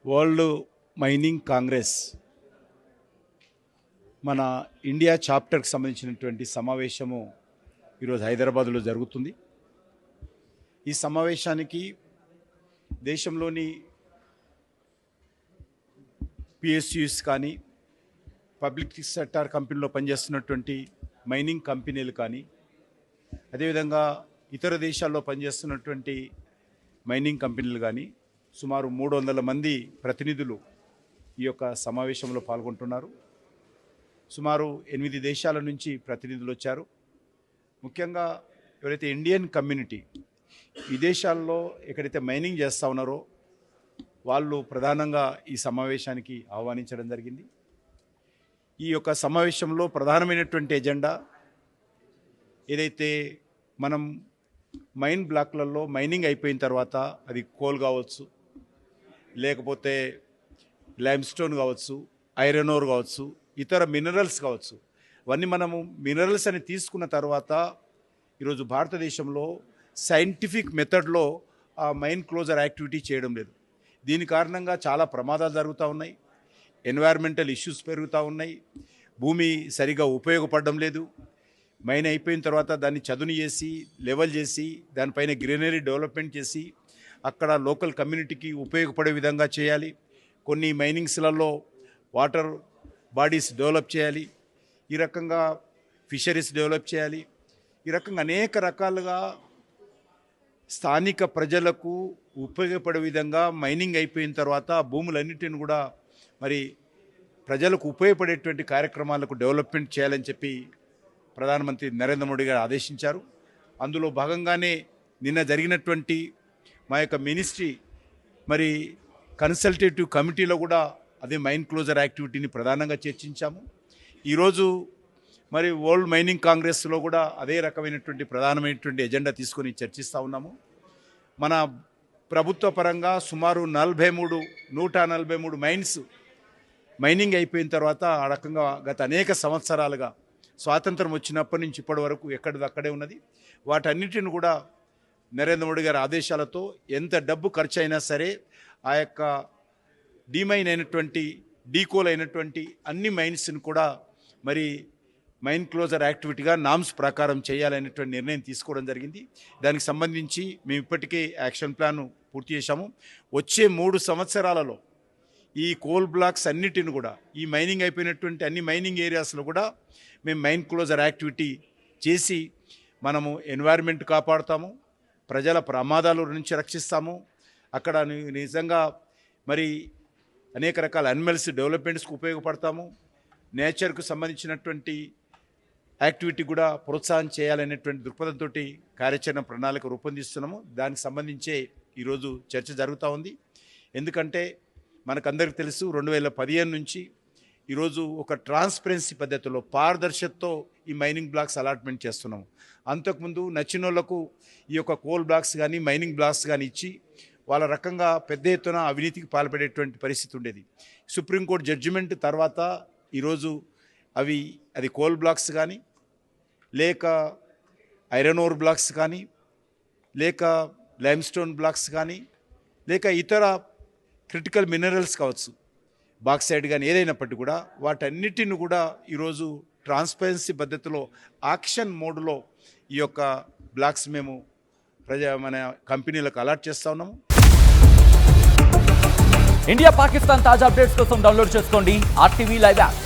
World mining Congress మన India చాప్టర్కి సంబంధించినటువంటి సమావేశము ఈరోజు హైదరాబాద్లో జరుగుతుంది. ఈ సమావేశానికి దేశంలోని పిఎస్యూస్ కానీ పబ్లిక్ సెక్టార్ కంపెనీలో పనిచేస్తున్నటువంటి మైనింగ్ కంపెనీలు కానీ అదేవిధంగా ఇతర దేశాల్లో పనిచేస్తున్నటువంటి మైనింగ్ కంపెనీలు కానీ సుమారు 300 మంది ప్రతినిధులు ఈ యొక్క సమావేశంలో పాల్గొంటున్నారు. సుమారు 8 దేశాల నుంచి ప్రతినిధులు వచ్చారు. ముఖ్యంగా ఎవరైతే ఇండియన్ కమ్యూనిటీ విదేశాల్లో ఎక్కడైతే మైనింగ్ చేస్తూ ఉన్నారో వాళ్ళు ప్రధానంగా ఈ సమావేశానికి ఆహ్వానించడం జరిగింది. ఈ యొక్క సమావేశంలో ప్రధానమైనటువంటి ఎజెండా ఏదైతే మనం మైన్ బ్లాక్లలో మైనింగ్ అయిపోయిన తర్వాత అది కోల్ కావచ్చు, లేకపోతే లైమ్స్టోన్ కావచ్చు, ఐరన్ ఓర్ కావచ్చు, ఇతర మినరల్స్ కావచ్చు, అవన్నీ మనము మినరల్స్ అని తీసుకున్న తర్వాత ఈరోజు భారతదేశంలో సైంటిఫిక్ మెథడ్లో ఆ మైన్ క్లోజర్ యాక్టివిటీ చేయడం లేదు. దీని కారణంగా చాలా ప్రమాదాలు జరుగుతూ ఉన్నాయి, ఎన్వైర్మెంటల్ ఇష్యూస్ పెరుగుతూ ఉన్నాయి, భూమి సరిగా ఉపయోగపడడం లేదు. మైన్ అయిపోయిన తర్వాత దాన్ని చదును చేసి లెవెల్ చేసి దానిపైన గ్రీనరీ డెవలప్మెంట్ చేసి అక్కడ లోకల్ కమ్యూనిటీకి ఉపయోగపడే విధంగా చేయాలి. కొన్ని మైనింగ్స్లలో వాటర్ బాడీస్ డెవలప్ చేయాలి, ఈ రకంగా ఫిషరీస్ డెవలప్ చేయాలి. ఈ రకంగా అనేక రకాలుగా స్థానిక ప్రజలకు ఉపయోగపడే విధంగా మైనింగ్ అయిపోయిన తర్వాత భూములన్నిటిని కూడా మరి ప్రజలకు ఉపయోగపడేటువంటి కార్యక్రమాలకు డెవలప్మెంట్ చేయాలని చెప్పి ప్రధానమంత్రి నరేంద్ర మోడీ గారు ఆదేశించారు. అందులో భాగంగానే నిన్న జరిగినటువంటి మా యొక్క మినిస్ట్రీ మరి కన్సల్టేటివ్ కమిటీలో కూడా అదే మైన్ క్లోజర్ యాక్టివిటీని ప్రధానంగా చర్చించాము. ఈరోజు మరి వరల్డ్ మైనింగ్ కాంగ్రెస్లో కూడా అదే రకమైనటువంటి ప్రధానమైనటువంటి ఎజెండా తీసుకొని చర్చిస్తూ ఉన్నాము. మన ప్రభుత్వ పరంగా సుమారు 143 మైన్స్ మైనింగ్ అయిపోయిన తర్వాత ఆ రకంగా గత అనేక సంవత్సరాలుగా స్వాతంత్రం వచ్చినప్పటి నుంచి ఇప్పటి వరకు ఎక్కడిదక్కడే ఉన్నది. వాటన్నిటిని కూడా నరేంద్ర మోడీ గారి ఆదేశాలతో ఎంత డబ్బు ఖర్చు అయినా సరే ఆ యొక్క డీమైన్ అయినటువంటి డీకోల్ అయినటువంటి అన్ని మైన్స్ని కూడా మరి మైన్ క్లోజర్ యాక్టివిటీగా నామ్స్ ప్రకారం చేయాలనేటువంటి నిర్ణయం తీసుకోవడం జరిగింది. దానికి సంబంధించి మేము ఇప్పటికే యాక్షన్ ప్లాన్ పూర్తి చేశాము. వచ్చే 3 సంవత్సరాలలో ఈ కోల్ బ్లాక్స్ అన్నిటిని కూడా ఈ మైనింగ్ అయిపోయినటువంటి అన్ని మైనింగ్ ఏరియాస్లో కూడా మేము మైన్ క్లోజర్ యాక్టివిటీ చేసి మనము ఎన్వైర్న్మెంట్ కాపాడుతాము, ప్రజల ప్రమాదాల నుంచి రక్షిస్తాము. అక్కడ నిజంగా మరి అనేక రకాల అనిమల్స్ డెవలప్మెంట్స్కి ఉపయోగపడతాము. నేచర్కు సంబంధించినటువంటి యాక్టివిటీ కూడా ప్రోత్సాహం చేయాలనేటువంటి దృక్పథంతో కార్యాచరణ ప్రణాళిక రూపొందిస్తున్నాము. దానికి సంబంధించే ఈరోజు చర్చ జరుగుతూ ఉంది. ఎందుకంటే మనకందరికీ తెలుసు 2015 నుంచి ఈరోజు ఒక ట్రాన్స్పరెన్సీ పద్ధతిలో పారదర్శకతో ఈ మైనింగ్ బ్లాక్స్ అలాట్మెంట్ చేస్తున్నాము. అంతకుముందు నచ్చిన వాళ్ళకు ఈ యొక్క కోల్ బ్లాక్స్ కానీ మైనింగ్ బ్లాక్స్ కానీ ఇచ్చి వాళ్ళ రకంగా పెద్ద ఎత్తున అవినీతికి పాల్పడేటువంటి పరిస్థితి ఉండేది. సుప్రీంకోర్టు జడ్జిమెంట్ తర్వాత ఈరోజు అది కోల్ బ్లాక్స్ కానీ లేక ఐరన్ ఓర్ బ్లాక్స్ కానీ లేక లైమ్స్టోన్ బ్లాక్స్ కానీ లేక ఇతర క్రిటికల్ మినరల్స్ కావచ్చు, బాక్సైడ్ కానీ ఏదైనప్పటికీ కూడా వాటన్నిటిని కూడా ఈరోజు ట్రాన్స్పరెన్సీ పద్ధతిలో ఆక్షన్ మోడ్లో ఈ యొక్క బ్లాక్స్ మేము మన కంపెనీలకు అలాట్ చేస్తూ ఉన్నాము. ఇండియా పాకిస్తాన్ తాజా అప్డేట్స్ కోసం డౌన్లోడ్ చేసుకోండి RTV లైవ్ యాప్.